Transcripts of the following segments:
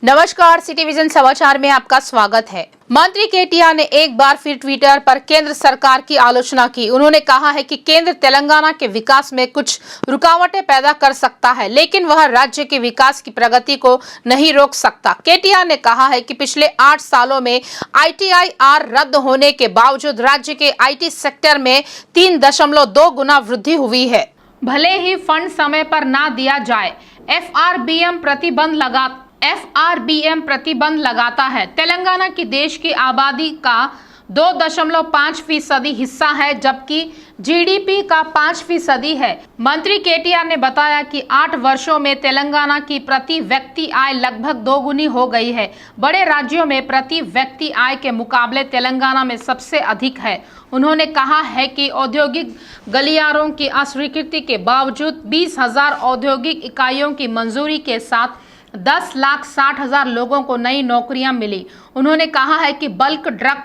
नमस्कार, city vision समाचार में आपका स्वागत है। मंत्री केटीआर ने एक बार फिर ट्विटर पर केंद्र सरकार की आलोचना की। उन्होंने कहा है कि केंद्र तेलंगाना के विकास में कुछ रुकावटें पैदा कर सकता है, लेकिन वह राज्य के विकास की प्रगति को नहीं रोक सकता। केटीआर ने कहा है कि पिछले 8 सालों में ITIR रद्द होने के बावजूद राज्य के IT सेक्टर में 3.2 गुना वृद्धि हुई है। भले ही फंड समय पर ना दिया जाए, FRBM प्रतिबंध लगाता है। तेलंगाना की देश की आबादी का 2.5% हिस्सा है, जबकि GDP का 5% है। मंत्री केटीआर ने बताया कि 8 वर्षों में तेलंगाना की प्रति व्यक्ति आय लगभग 2 गुनी हो गई है। बड़े राज्यों में प्रति व्यक्ति आय के मुकाबले तेलंगाना में सबसे अधिक है। उन्होंने कहा है कि औद्योगिक गलियारों की अस्वीकृति के बावजूद 20,000 औद्योगिक इकाइयों की मंजूरी के साथ 10,60,000 लोगों को नई नौकरियां मिली। उन्होंने कहा है कि बल्क ड्रग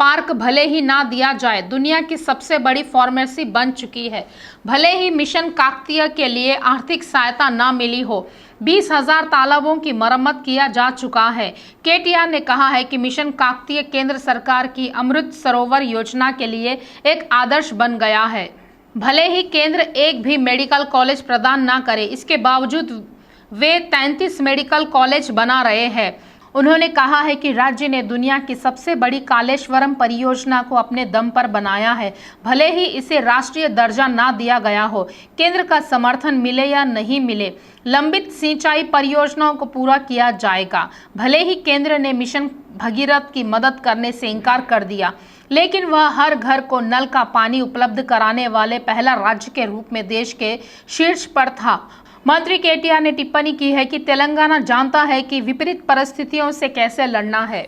पार्क भले ही ना दिया जाए, दुनिया की सबसे बड़ी फार्मेसी बन चुकी है। भले ही मिशन काकतीय के लिए आर्थिक सहायता ना मिली हो, 20,000 तालाबों की मरम्मत किया जा चुका है। केटीआर ने कहा है कि मिशन काकतीय केंद्र सरकार की अमृत सरोवर योजना के लिए एक आदर्श बन गया है। भले ही केंद्र एक भी मेडिकल कॉलेज प्रदान ना करे, इसके बावजूद वे 33 मेडिकल कॉलेज बना रहे हैं। उन्होंने कहा है कि राज्य ने दुनिया की सबसे बड़ी कालेश्वरम परियोजना को अपने दम पर बनाया है। भले ही इसे राष्ट्रीय दर्जा ना दिया गया हो, केंद्र का समर्थन मिले या नहीं मिले, लंबित सिंचाई परियोजनाओं को पूरा किया जाएगा। भले ही केंद्र ने मिशन भगीरथ की मदद करने से इनकार कर दिया, लेकिन वह हर घर को नल का पानी उपलब्ध कराने वाले पहला राज्य के रूप में देश के शीर्ष पर था। मंत्री केटीआर ने टिप्पणी की है कि तेलंगाना जानता है कि विपरीत परिस्थितियों से कैसे लड़ना है।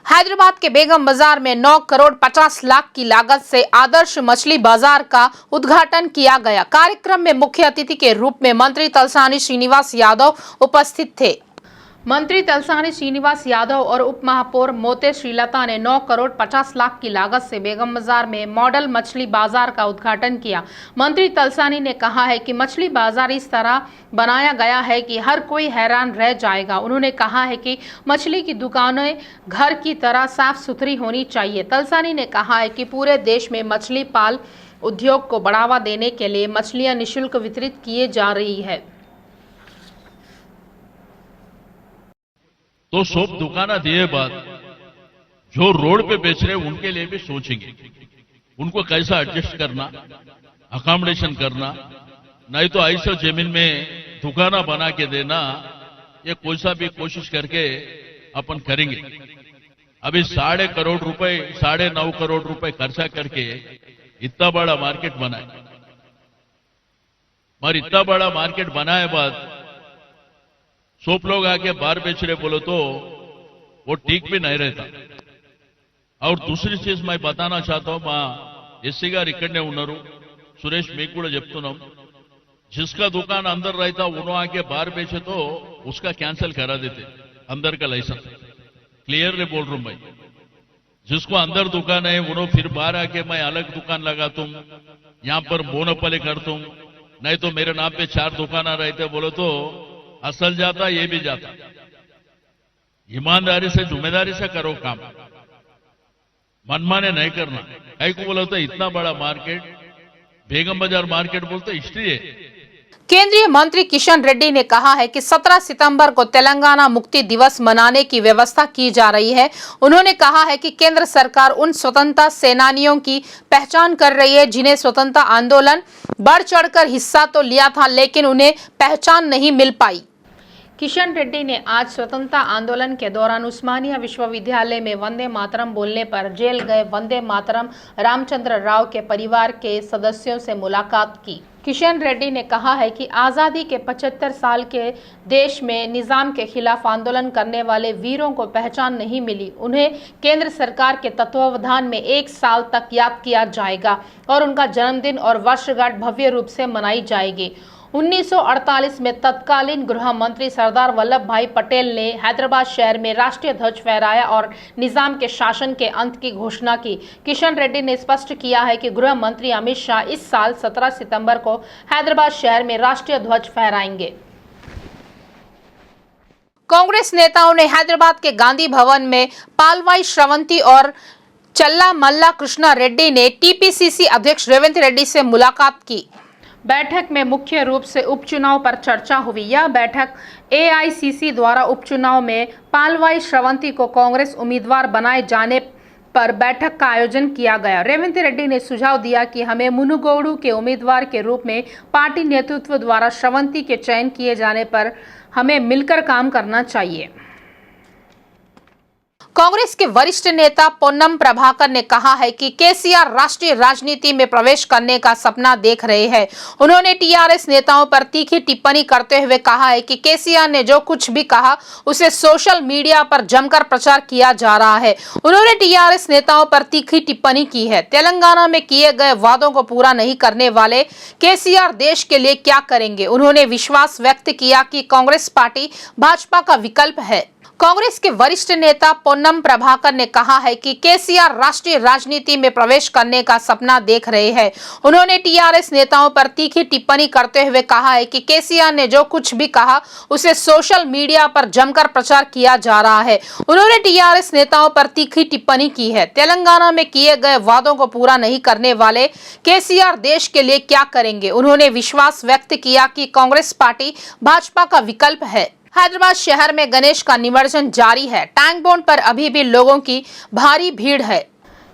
हैदराबाद के बेगम बाजार में 9 करोड़ 50 लाख की लागत से आदर्श मछली बाजार का उद्घाटन किया गया। कार्यक्रम में मुख्य अतिथि के रूप में मंत्री तलसानी श्रीनिवास यादव उपस्थित थे। मंत्री तलसानी श्रीनिवास यादव और उप महापौर मोते श्रीलता ने 9 करोड़ 50 लाख की लागत से बेगम बाजार में मॉडल मछली बाजार का उद्घाटन किया। मंत्री तलसानी ने कहा है कि मछली बाजार इस तरह बनाया गया है कि हर कोई हैरान रह जाएगा। उन्होंने कहा है कि मछली की दुकानें घर की तरह साफ सुथरी होनी चाहिए। तलसानी ने कहा है कि पूरे देश में मछली पाल उद्योग को बढ़ावा देने के लिए मछलियां निःशुल्क वितरित किए जा रही है। तो सोप दुकाना दिए बाद जो रोड पे बेच रहे उनके लिए भी सोचेंगे, उनको कैसा एडजस्ट करना, अकोमोडेशन करना, नहीं तो ऐसा जमीन में दुकाना बना के देना, ये कोई सा भी कोशिश करके अपन करेंगे। अभी 9.5 करोड़ रुपए 9.5 करोड़ रुपए खर्चा करके इतना बड़ा मार्केट बनाए, और इतना बड़ा मार्केट बनाए बाद सोप लोग आके बाहर बेच रहे बोलो तो वो ठीक भी नहीं रहता। और दूसरी चीज मैं बताना चाहता हूं, मां एससी गाరు इकड़ने उन्नारू, सुरेश మీకు కూడా చెప్తున్నాం, जिसका दुकान अंदर रहता उन्होंने आके बाहर बेचे तो उसका कैंसिल करा देते अंदर का लाइसेंस। क्लियरली बोल रहा हूं भाई, जिसको अंदर दुकान है उन्होंने फिर बाहर आके मैं अलग दुकान लगा दूं, यहां पर मोनोपोली कर दूं, नहीं तो मेरे नाम पे 4 दुकान रहते बोलो तो असल जाता, ये भी जाता। ईमानदारी से जिम्मेदारी से करो काम, मनमाने नहीं करना। कई को बोला तो इतना बड़ा मार्केट बेगम बाजार मार्केट बोलते इसलिए। केंद्रीय मंत्री किशन रेड्डी ने कहा है कि 17 सितंबर को तेलंगाना मुक्ति दिवस मनाने की व्यवस्था की जा रही है। उन्होंने कहा है कि केंद्र सरकार उन स्वतंत्रता सेनानियों की पहचान कर रही है जिन्हें स्वतंत्रता आंदोलन बढ़ चढ़कर हिस्सा तो लिया था, लेकिन उन्हें पहचान नहीं मिल पाई। किशन रेड्डी ने आज स्वतंत्रता आंदोलन के दौरान उस्मानिया विश्वविद्यालय में वंदे मातरम बोलने पर जेल गए वंदे मातरम रामचंद्र राव के परिवार के सदस्यों से मुलाकात की। किशन रेड्डी ने कहा है कि आज़ादी के 75 साल के देश में निजाम के खिलाफ आंदोलन करने वाले वीरों को पहचान नहीं मिली। उन्हें केंद्र सरकार के तत्वावधान में 1 साल तक याद किया जाएगा और उनका जन्मदिन और वर्षगांठ भव्य रूप से मनाई जाएगी। 1948 में तत्कालीन गृह मंत्री सरदार वल्लभ भाई पटेल ने हैदराबाद शहर में राष्ट्रीय ध्वज फहराया और निजाम के शासन के अंत की घोषणा की। किशन रेड्डी ने स्पष्ट किया है कि गृह मंत्री अमित शाह इस साल 17 सितंबर को हैदराबाद शहर में राष्ट्रीय ध्वज फहराएंगे। कांग्रेस नेताओं ने हैदराबाद के गांधी भवन में पालवाई श्रवंती और चल्ला मल्ला कृष्णा रेड्डी ने टीपीसीसी अध्यक्ष रेवंत रेड्डी से मुलाकात की। बैठक में मुख्य रूप से उपचुनाव पर चर्चा हुई। यह बैठक एआईसीसी द्वारा उपचुनाव में पालवाई श्रवंती को कांग्रेस उम्मीदवार बनाए जाने पर बैठक का आयोजन किया गया। रेवंत रेड्डी ने सुझाव दिया कि हमें मुनुगोडू के उम्मीदवार के रूप में पार्टी नेतृत्व द्वारा श्रवंती के चयन किए जाने पर हमें मिलकर काम करना चाहिए। कांग्रेस के वरिष्ठ नेता पोन्नम प्रभाकर ने कहा है कि केसीआर राष्ट्रीय राजनीति में प्रवेश करने का सपना देख रहे हैं। उन्होंने टीआरएस नेताओं पर तीखी टिप्पणी करते हुए कहा है कि केसीआर ने जो कुछ भी कहा उसे सोशल मीडिया पर जमकर प्रचार किया जा रहा है। उन्होंने टीआरएस नेताओं पर तीखी टिप्पणी की है। तेलंगाना में किए गए वादों को पूरा नहीं करने वाले केसीआर देश के लिए क्या करेंगे। उन्होंने विश्वास व्यक्त किया कि कांग्रेस पार्टी भाजपा का विकल्प है। कांग्रेस के वरिष्ठ नेता पोन्नम प्रभाकर ने कहा है कि केसीआर राष्ट्रीय राजनीति में प्रवेश करने का सपना देख रहे हैं। उन्होंने टीआरएस नेताओं पर तीखी टिप्पणी करते हुए कहा है कि केसीआर ने जो कुछ भी कहा उसे सोशल मीडिया पर जमकर प्रचार किया जा रहा है। उन्होंने टीआरएस नेताओं पर तीखी टिप्पणी की है। तेलंगाना में किए गए वादों को पूरा नहीं करने वाले केसीआर देश के लिए क्या करेंगे। उन्होंने विश्वास व्यक्त किया कि कांग्रेस पार्टी भाजपा का विकल्प है। हैदराबाद शहर में गणेश का निमज्जन जारी है। टैंक बॉन्ड पर अभी भी लोगों की भारी भीड़ है।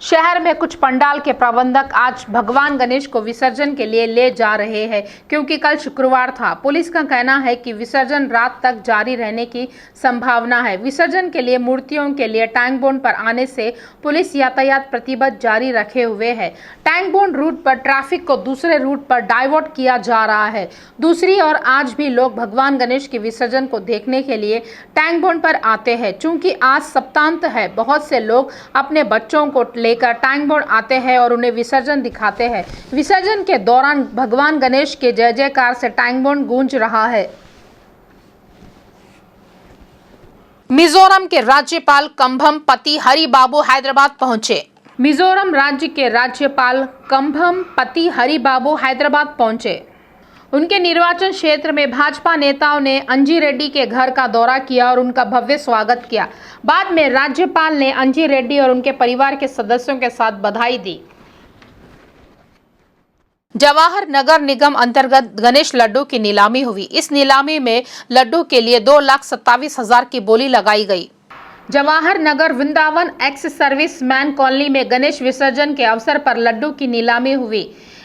शहर में कुछ पंडाल के प्रबंधक आज भगवान गणेश को विसर्जन के लिए ले जा रहे हैं, क्योंकि कल शुक्रवार था। पुलिस का कहना है कि विसर्जन रात तक जारी रहने की संभावना है। विसर्जन के लिए मूर्तियों के लिए टैंक बॉन्ड पर आने से पुलिस यातायात प्रतिबंध जारी रखे हुए है। टैंक बॉन्ड रूट पर ट्रैफिक को दूसरे रूट पर डाइवर्ट किया जा रहा है। दूसरी ओर आज भी लोग भगवान गणेश के विसर्जन को देखने के लिए टैंक बॉन्ड पर आते हैं। चूंकि आज सप्तांत है, बहुत से लोग अपने बच्चों को लेकर टैंक बॉन्ड आते हैं और उन्हें विसर्जन दिखाते हैं। विसर्जन के दौरान भगवान गणेश के जय जयकार से टैंक बॉन्ड गूंज रहा है। मिजोरम के राज्यपाल कंभम पति हरिबाबू हैदराबाद पहुंचे। मिजोरम राज्य के राज्यपाल कंभम पति हरिबाबू हैदराबाद पहुंचे। उनके निर्वाचन क्षेत्र में भाजपा नेताओं ने अंजी रेड्डी के घर का दौरा किया और उनका भव्य स्वागत किया। बाद में राज्यपाल ने अंजी रेड्डी और उनके परिवार के सदस्यों के साथ बधाई दी। जवाहर नगर निगम अंतर्गत गणेश लड्डू की नीलामी हुई। इस नीलामी में लड्डू के लिए 2,27,000 की बोली लगाई गई। Jawahar Nagar Vrindavan ex service man colony में गणेश विसर्जन के अवसर पर लड्डू की नीलामी हुई।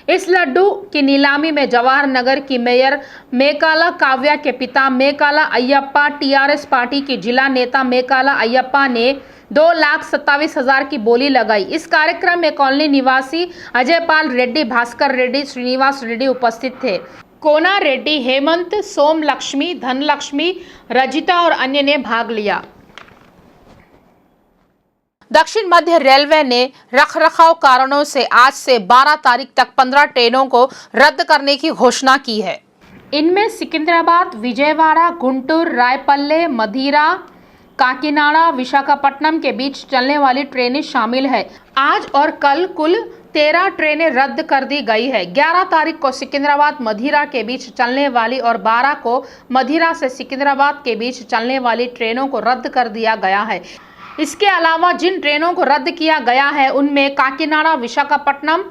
इस लड्डू की नीलामी में जवाहर नगर की मेयर मेकाला काव्या के पिता मेकाला अयप्पा, टीआरएस पार्टी की जिला नेता मेकाला अयप्पा ने 2,27,000 की बोली लगाई। इस कार्यक्रम में कॉलोनी निवासी अजयपाल रेड्डी, भास्कर रेड्डी, श्रीनिवास रेड्डी उपस्थित थे। कोना रेड्डी, हेमंत, सोम लक्ष्मी, धनलक्ष्मी, रजिता और अन्य ने भाग लिया। दक्षिण मध्य रेलवे ने रखरखाव कारणों से आज से 12 तारीख तक 15 ट्रेनों को रद्द करने की घोषणा की है। इनमें सिकंदराबाद, विजयवाड़ा, गुंटूर, रायपल्ले, मदिरा, काकीनाडा, विशाखापट्टनम के बीच चलने वाली ट्रेनें शामिल है। आज और कल कुल 13 ट्रेनें रद्द कर दी गई है। 11 तारीख को सिकंदराबाद मदिरा के बीच चलने वाली और 12 को मदिरा से सिकंदराबाद के बीच चलने वाली ट्रेनों को रद्द कर दिया गया है। इसके अलावा जिन ट्रेनों को रद्द किया गया है उनमें काकीनाडा विशाखापट्टनम,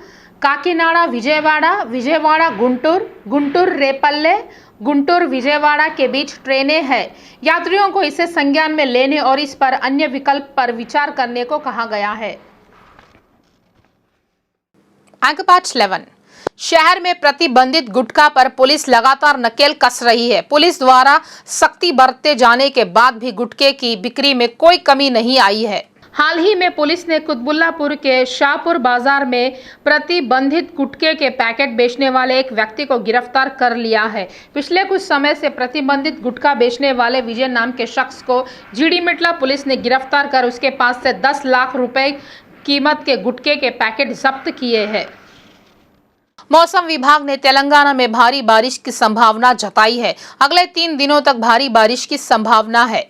काकीनाडा विजयवाड़ा, विजयवाड़ा गुंटूर, गुंटूर रेपल्ले, गुंटूर विजयवाड़ा के बीच ट्रेनें हैं। यात्रियों को इसे संज्ञान में लेने और इस पर अन्य विकल्प पर विचार करने को कहा गया है। अंक 11 शहर में प्रतिबंधित गुटखा पर पुलिस लगातार नकेल कस रही है। पुलिस द्वारा सख्ती बरतते जाने के बाद भी गुटखे की बिक्री में कोई कमी नहीं आई है। हाल ही में पुलिस ने कुतबुल्लापुर के शाहपुर बाजार में प्रतिबंधित गुटखे के पैकेट बेचने वाले एक व्यक्ति को गिरफ्तार कर लिया है। पिछले कुछ समय से प्रतिबंधित गुटखा बेचने वाले विजय नाम के शख्स को जीडीमिटला पुलिस ने गिरफ्तार कर उसके पास से 10 लाख रुपए कीमत के गुटखे के पैकेट जब्त किए हैं। मौसम विभाग ने तेलंगाना में भारी बारिश की संभावना जताई है। अगले 3 दिनों तक भारी बारिश की संभावना है।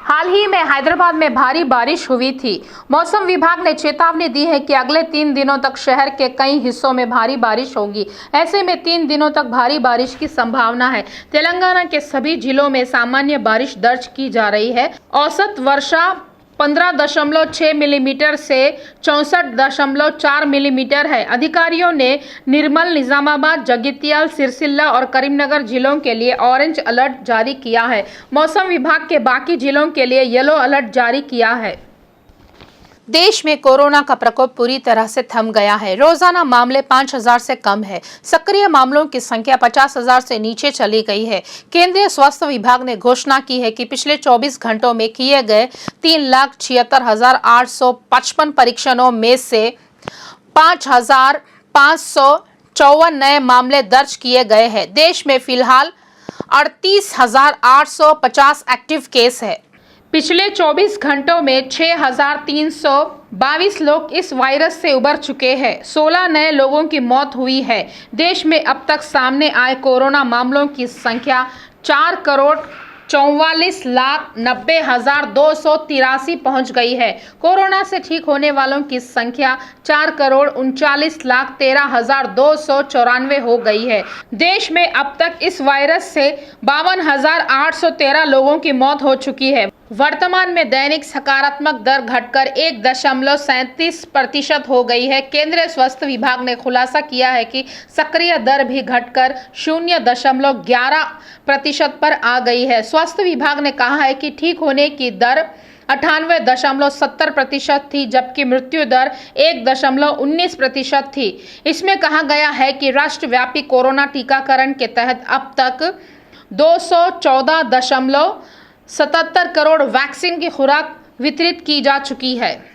हाल ही में हैदराबाद में भारी बारिश हुई थी। मौसम विभाग ने चेतावनी दी है कि अगले 3 दिनों तक शहर के कई हिस्सों में भारी बारिश होगी। ऐसे में 3 दिनों तक भारी बारिश की संभावना है। तेलंगाना के सभी जिलों में सामान्य बारिश दर्ज की जा रही है। औसत वर्षा 15.6 मिलीमीटर से 64.4 मिलीमीटर है। अधिकारियों ने निर्मल, निजामाबाद, जगित्याल, सिरसिल्ला और करीमनगर जिलों के लिए ऑरेंज अलर्ट जारी किया है। मौसम विभाग के बाकी जिलों के लिए येलो अलर्ट जारी किया है। देश में कोरोना का प्रकोप पूरी तरह से थम गया है। रोजाना मामले 5,000 से कम है। सक्रिय मामलों की संख्या 50,000 से नीचे चली गई है। केंद्रीय स्वास्थ्य विभाग ने घोषणा की है कि पिछले 24 घंटों में किए गए 3,76,855 परीक्षणों में से 5,554 नए मामले दर्ज किए गए हैं। देश में फिलहाल 38,850 एक्टिव केस है। पिछले 24 घंटों में 6,322 लोग इस वायरस से उबर चुके हैं। 16 नए लोगों की मौत हुई है। देश में अब तक सामने आए कोरोना मामलों की संख्या 4,44,90,283 पहुंच गई है। कोरोना से ठीक होने वालों की संख्या 4,39,13,294 हो गई है। देश में अब तक इस वायरस से 52,813 लोगों की मौत हो चुकी है। वर्तमान में दैनिक सकारात्मक दर घटकर 1.37% हो गई है। केंद्रीय स्वास्थ्य विभाग ने खुलासा किया है कि सक्रिय दर भी घटकर 0.11% पर आ गई है। स्वास्थ्य विभाग ने कहा है कि ठीक होने की दर 98.70% थी, जबकि मृत्यु दर 1.19% थी। इसमें कहा गया है कि राष्ट्रव्यापी कोरोना टीकाकरण के तहत अब तक 214.77 करोड़ वैक्सीन की खुराक वितरित की जा चुकी है।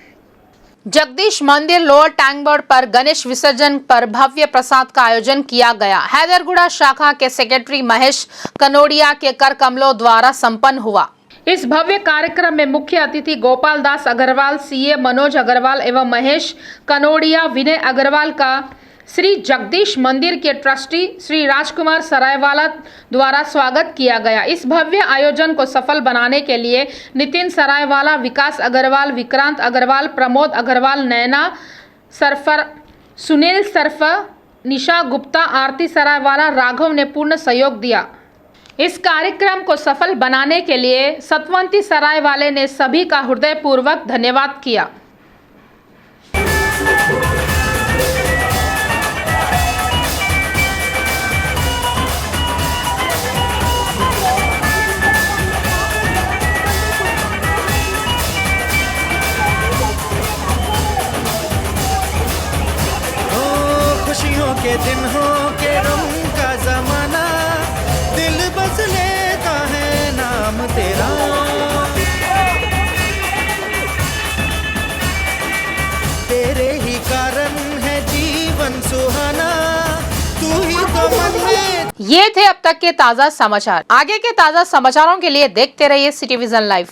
जगदीश मंदिर लोअर टैंक बोर्ड पर गणेश विसर्जन पर भव्य प्रसाद का आयोजन किया गया। हैदरगुड़ा शाखा के सेक्रेटरी महेश कनोडिया के कर कमलों द्वारा संपन्न हुआ। इस भव्य कार्यक्रम में मुख्य अतिथि गोपाल दास अग्रवाल, सीए मनोज अग्रवाल एवं महेश कनोडिया, विनय अग्रवाल का श्री जगदीश मंदिर के ट्रस्टी श्री राजकुमार सरायवाला द्वारा स्वागत किया गया। इस भव्य आयोजन को सफल बनाने के लिए नितिन सरायवाला, विकास अग्रवाल, विक्रांत अग्रवाल, प्रमोद अग्रवाल, नैना सरफर, सुनील सरफर, निशा गुप्ता, आरती सरायवाला, राघव ने पूर्ण सहयोग दिया। इस कार्यक्रम को सफल बनाने के लिए सतवंती सरायवाले ने सभी का हृदयपूर्वक धन्यवाद किया। खुशियों के दिन हो के रंग का जमाना, दिल बस लेता है नाम तेरा। तेरे ही कारण है जीवन सुहाना, तू ही तो मन में। ये थे अब तक के ताजा समाचार। आगे के ताजा समाचारों के लिए देखते रहिए सिटी विजन लाइव।